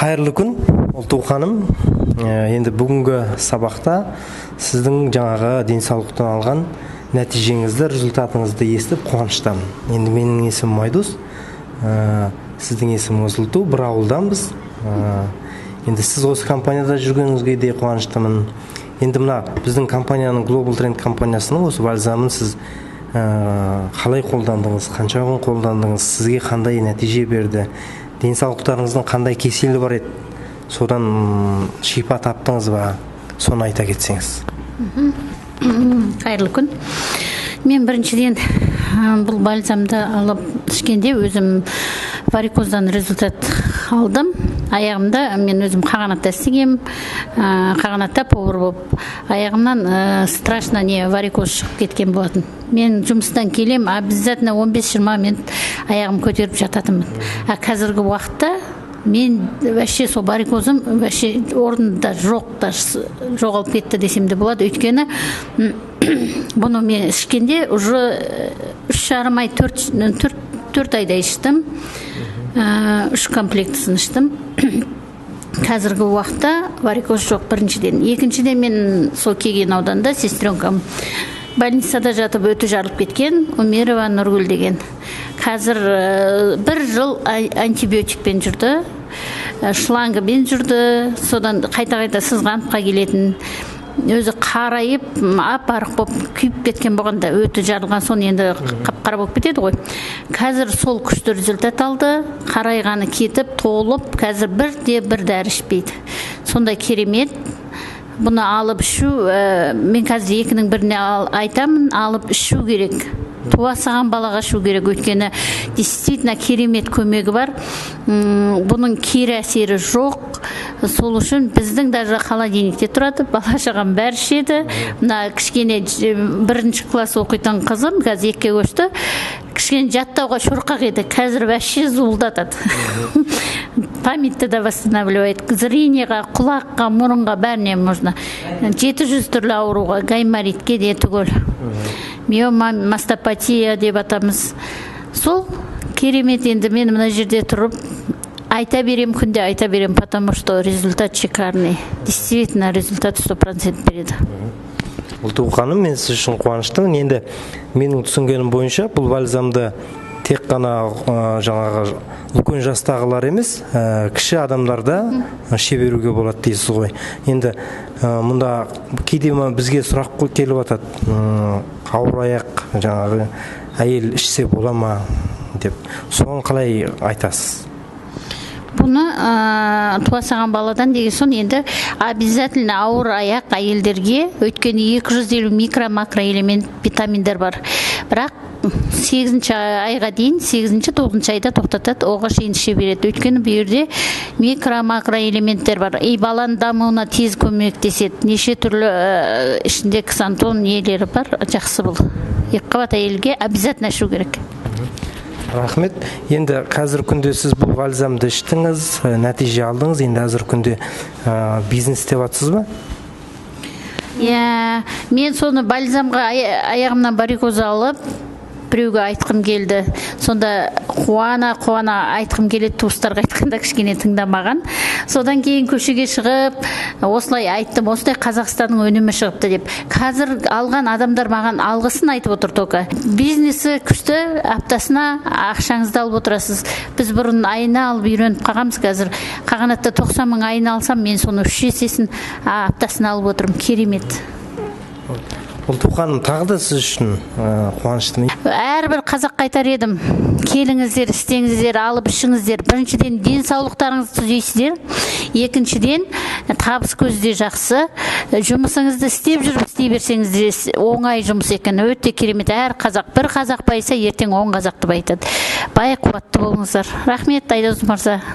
Қайырлы күн, Ұлту ханым. Енді бүгінгі сабақта сіздің жаңағы денсаулықтан алған нәтижеңізді, результатыңызды естіп қуаныштамын. Енді менің есімім Майдос, сіздің есіміңіз Ұлту, бір ауылданбыз. Енді сіз осы компанияда жүргеніңізге де қуаныштымын. Енді мына біздің компанияның Global Trend компаниясының осы бальзамын сіз қалай қолдандыңыз, қанша күн қолдандыңыз, сізге қандай нәтиже берді, денсаулықтарыңыздың қандай кеселі бар еді, содан шипа таптыңыз ба, соны айта кетсеңіз. Қайырлы күн. Мен біріншіден бұл бальзамды алып ішкенде өзім варикоздан результат алдым. Аяғымда мен өзім қағанатта істегем, қағанатта повар болып, аяғымнан страшно не варикоз шығып кеткен болатын. Мен жұмыстан келем, обязательно 15-20 минут аяғым көтеріп жататынмын. Қазіргі уақытта мен вообще сол варикозым вообще орнында жоқ, жоғалып кетті десем де болады. Өйткені бұны мен ішкенде уже 3,5 ай, 4 айда іштім. 3 комплектісін іштім. Қазіргі уақытта варикоз жоқ, біріншіден. Екіншіден мен сол келген ауданда сестренкам больницада жатып өті жарылып кеткен, Умерова Нұргүл деген. Қазір 1 жыл антибиотикпен жүрді, шлангымен жүрді, содан қайта-қайта сызғанып келетін. Өзі қарайып, ап-арық болып күйіп кеткен болғанда өті жарылған соң енді қап-қара болып кетеді ғой. Қазір сол күшті результат алды, қарайғаны кетіп, толып, қазір бір дәрі ішпейді. Сондай керемет. Бұны алып ішу, мен қазір екінің біріне айтамын, алып ішу керек. Туа саған балаға ішу керек, өйткені действительно керемет көмегі бар. Бұның кері әсері жоқ. Сол үшін біздің даже холодильникте тұрады, бала шағам бәрі ішеді. Мына кішкене 1-ші класс оқитын қызым қазір 2-ге көшті. Кішкене жаттауға шорқақ еді, қазір вообще зуылдатады. Памятті да восстанавливает, зрениеға, құлаққа, мұрынға бәріне можно. 700 түрлі ауруға, гайморитке де түгел. Миома, мастопатия деп атамыз. Сол керемет. Енді мен мына жерде тұрып айта берем, күнде айта берем, потому что результат шикарный. Действительно, результат 100% береді. Ұлту ханым, мен сіз үшін қуаныштымын. Енді менің түсінгенім бойынша бұл бальзамды тек қана жаңағы үлкен жастағылар емес, кіші адамдарда шеберуге болады дейсіз ғой. Енді мұнда кейде бізге сұрақ келіп жатады, ауыр аяқ жаңағы әйел ішсе бола ма деп. Соған қалай айтасыз? Бұны туа саған баладан деген соң енді обязательно ауыр аяқ әйелдерге, өйткені 250 микро-макроэлемент витаминдер бар. Бірақ 8-ші айға дейін, 8-9 айда тоқтатады, оға шейін іше береді. Өйткені бұл жерде микро-макроэлементтер бар. Баланың дамуына тез көмектеседі. Неше түрлі ішінде ксантон нелері бар, жақсы бұл. Екіқабат әйелге обязательно ішу керек. Рахмет. Енді қазір күнде сіз бұл бальзамды іштіңіз, нәтиже алдыңыз, енді қазір күнде бизнес істеп жатсыз ба? Мен соны бальзамға аяғымнан варикоз алып, біреуге айтқым келді. Сонда қуана айтқым келеді, туыстарға айтқанда кішкене тыңдамаған. Содан кейін көшеге шығып, осылай айттым, осылай Қазақстанның өнімі шығыпты деп. Қазір алған адамдар маған алғысын айтып отыр тоқа. Бизнесі күшті, аптасына ақшаңызды алып отырасыз. Біз бұрын айына алып үйреніп қалғанбыз, қазір қағанатта 90 мың айына алсам, мен соны 3 есесін аптасына алып отырмын. Керемет. Ұлту ханым, тағы да сіз үшін қуаныштымын. Әрбір қазақ айтар едім, келіңіздер, істеңіздер, алып ішіңіздер. Біріншіден денсаулықтарыңызды түзейсіздер, екіншіден табыс көзі де жақсы. Жұмысыңызды істеп жүріп істей берсеңіз оңай жұмыс екен, өте керемет. Әр қазақ, бір қазақ байса, ертең 10 қазақты байтады. Бай қуатты болыңыздар. Рахмет, Айдос мырза.